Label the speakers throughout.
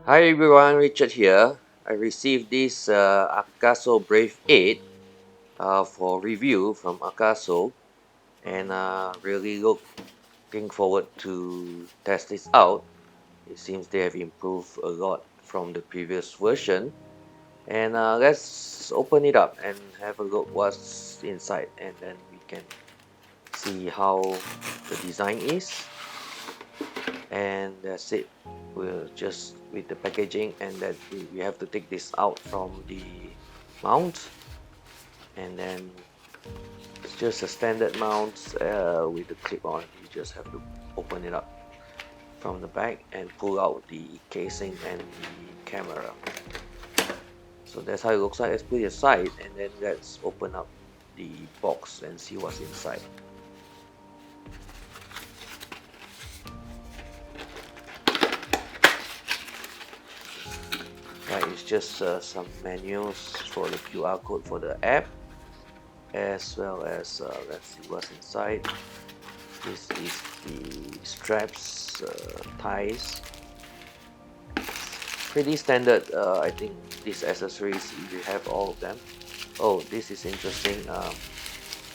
Speaker 1: Hi everyone, Richard here. I received this AKASO Brave 8 for review from AKASO, and really looking forward to test this out. It seems they have improved a lot from the previous version, and let's open it up and have a look what's inside, and then we can see how the design is. And that's it. We'll just with the packaging, and that we have to take this out from the mount, and then it's just a standard mount with the clip on. You just have to open it up from the back and pull out the casing and the camera. So that's how it looks like. Let's put it aside, and then let's open up the box and see what's inside. Right, it's just some menus for the QR code for the app, as well as let's see what's inside. This is the straps, ties. Pretty standard. I think these accessories, you have all of them. Oh, this is interesting.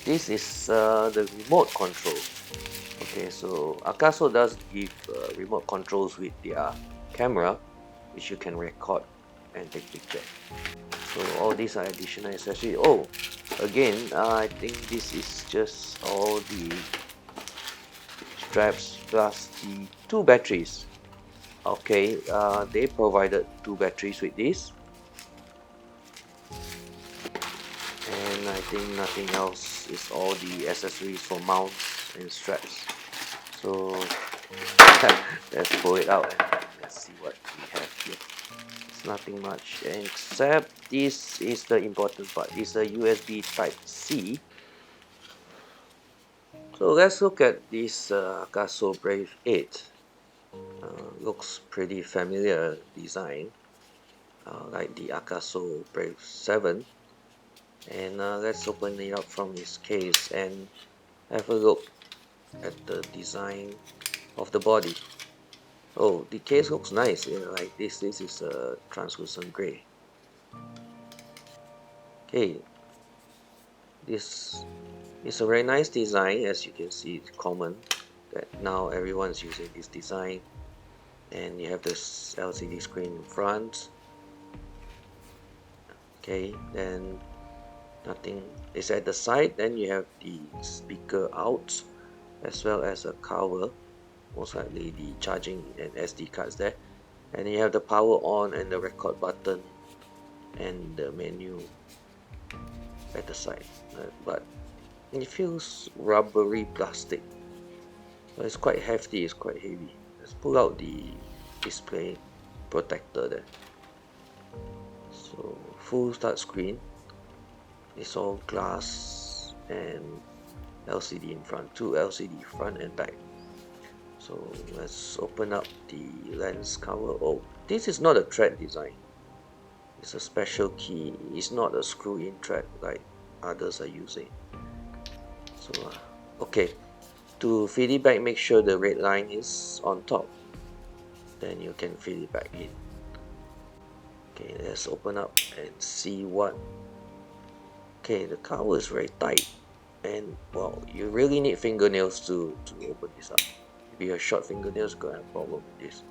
Speaker 1: This is the remote control. Okay, so AKASO does give remote controls with their camera, which you can record and take picture. So all these are additional accessories. Oh, again, I think this is just all the straps plus the two batteries. Okay, they provided two batteries with this, and I think nothing else. Is all the accessories for mounts and straps. So let's pull it out and let's see what we have here. It's nothing much except this is the important part. It's a USB Type C. So let's look at this AKASO Brave 8. Looks pretty familiar design, like the AKASO Brave 7. And let's open it up from its case and have a look at the design of the body. Oh, the case looks nice. Yeah, like this is a translucent gray. Okay, this is a very nice design. As you can see, it's common that now everyone's using this design. And you have this LCD screen in front. Okay, then nothing is at the side. Then you have the speaker out, as well as a cover, most likely the charging and SD cards there. And you have the power on and the record button and the menu at the side. But it feels rubbery plastic. But it's quite hefty, it's quite heavy. Let's pull out the display protector there. So full touch screen. It's all glass and LCD in front, two LCD front and back. So let's open up the lens cover. Oh, this is not a thread design. It's a special key. It's not a screw-in thread like others are using. So okay, to feed it back, make sure the red line is on top. Then you can feed it back in. Okay, let's open up and see what. Okay, the cover is very tight, and well, you really need fingernails to open this up. If you have short fingernails, you're gonna have a problem with this.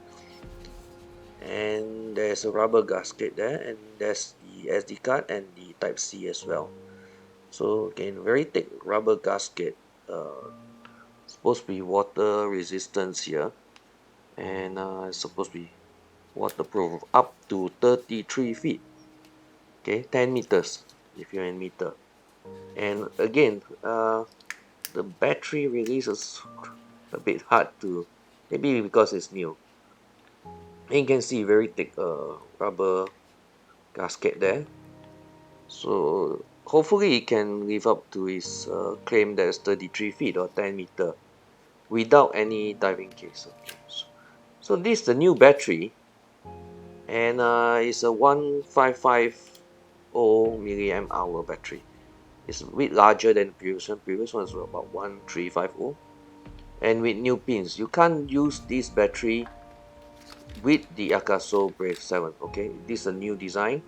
Speaker 1: And there's a rubber gasket there, and there's the SD card and the Type C as well. So again, very thick rubber gasket. Supposed to be water resistance here, and it's supposed to be waterproof up to 33 feet. Okay, 10 meters if you're in meter. And again, the battery release is a bit hard to, maybe because it's new. And you can see very thick rubber gasket there. So hopefully it can live up to its claim that it's 33 feet or 10 meter without any diving case. Okay. So this is the new battery, and it's a 1550 milliamp hour battery. It's a bit larger than the previous one. Previous one was about 1350. And with new pins, you can't use this battery with the AKASO Brave 7. Okay, this is a new design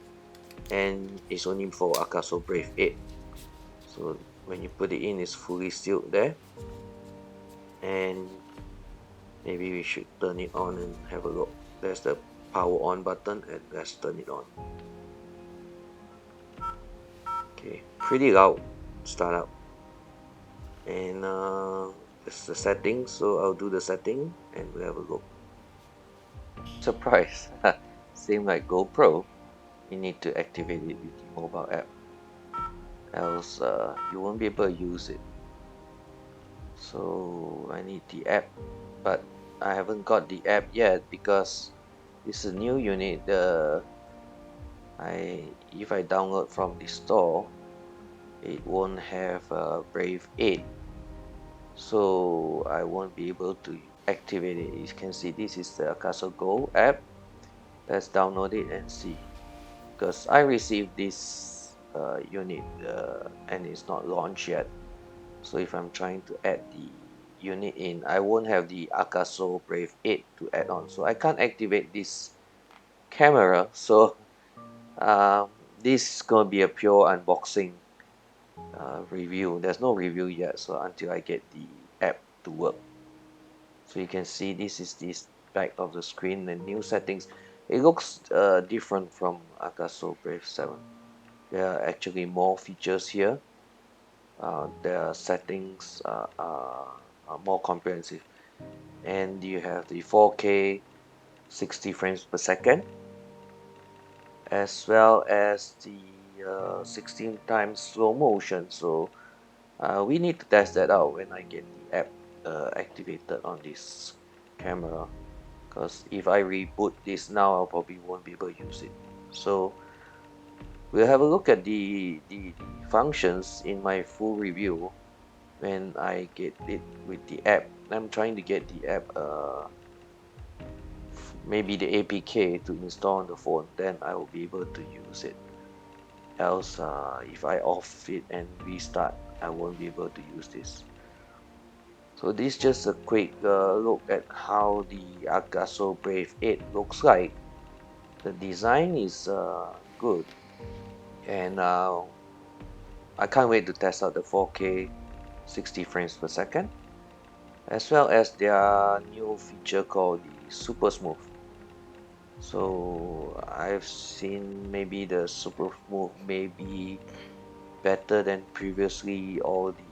Speaker 1: and it's only for AKASO Brave 8. So when you put it in, it's fully sealed there. And maybe we should turn it on and have a look. There's the power on button, and let's turn it on. Okay, pretty loud startup. And it's the settings, so I'll do the setting and we'll have a look. Surprise! Same like GoPro, you need to activate it with the mobile app, else you won't be able to use it. So I need the app, but I haven't got the app yet because it's a new unit. If I download from the store, it won't have Brave 8, so I won't be able to activate it. You can see this is the AKASO Go app. Let's download it and see, because I received this unit and it's not launched yet. So if I'm trying to add the unit in, I won't have the AKASO Brave 8 to add on, so I can't activate this camera. So this is gonna be a pure unboxing review. There's no review yet, so until I get the app to work. So you can see this is this back of the screen, the new settings. It looks different from AKASO Brave 7. There are actually more features here. Their settings are more comprehensive, and you have the 4K 60 frames per second, as well as the 16 times slow motion. So we need to test that out when I get the app activated on this camera, because if I reboot this now, I probably won't be able to use it. So we'll have a look at the functions in my full review when I get it with the app. I'm trying to get the app, maybe the APK to install on the phone, then I will be able to use it. Else, if I off it and restart, I won't be able to use this. So this is just a quick look at how the AKASO Brave 8 looks like. The design is good, and I can't wait to test out the 4K 60 frames per second, as well as their new feature called the Super Smooth. So I've seen maybe the Super Smooth may be better than previously all the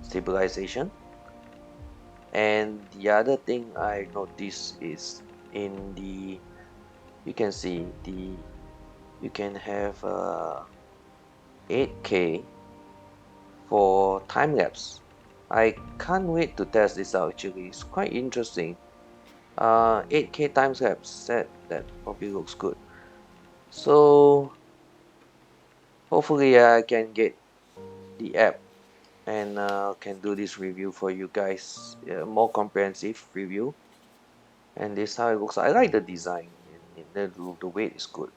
Speaker 1: stabilization. And the other thing I noticed is in the, you can see you can have 8K for time lapse. I can't wait to test this out. Actually, it's quite interesting. 8K time lapse, that probably looks good. So hopefully I can get the app and can do this review for you guys, more comprehensive review. And this is how it looks. I like the design, and the weight is good.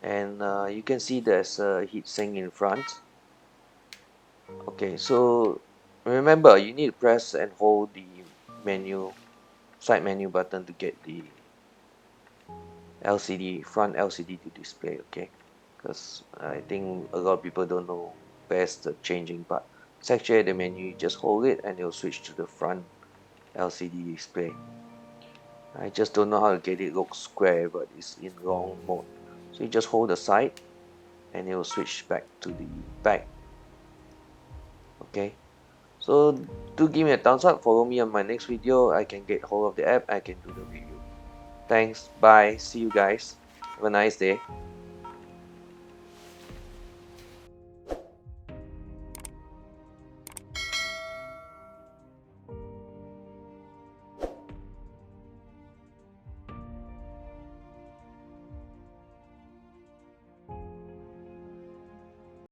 Speaker 1: And you can see there's a heatsink in front. Okay, so remember, you need to press and hold the side menu button to get the front LCD to display. Okay, because I think a lot of people don't know where's the changing part. It's actually the menu. You just hold it and it'll switch to the front LCD display. I just don't know how to get it look square, but it's in long mode. So you just hold the side and it will switch back to the back. Okay, so do give me a thumbs up, follow me on my next video. I can get hold of the app, I can do the review. Thanks, bye, see you guys, have a nice day.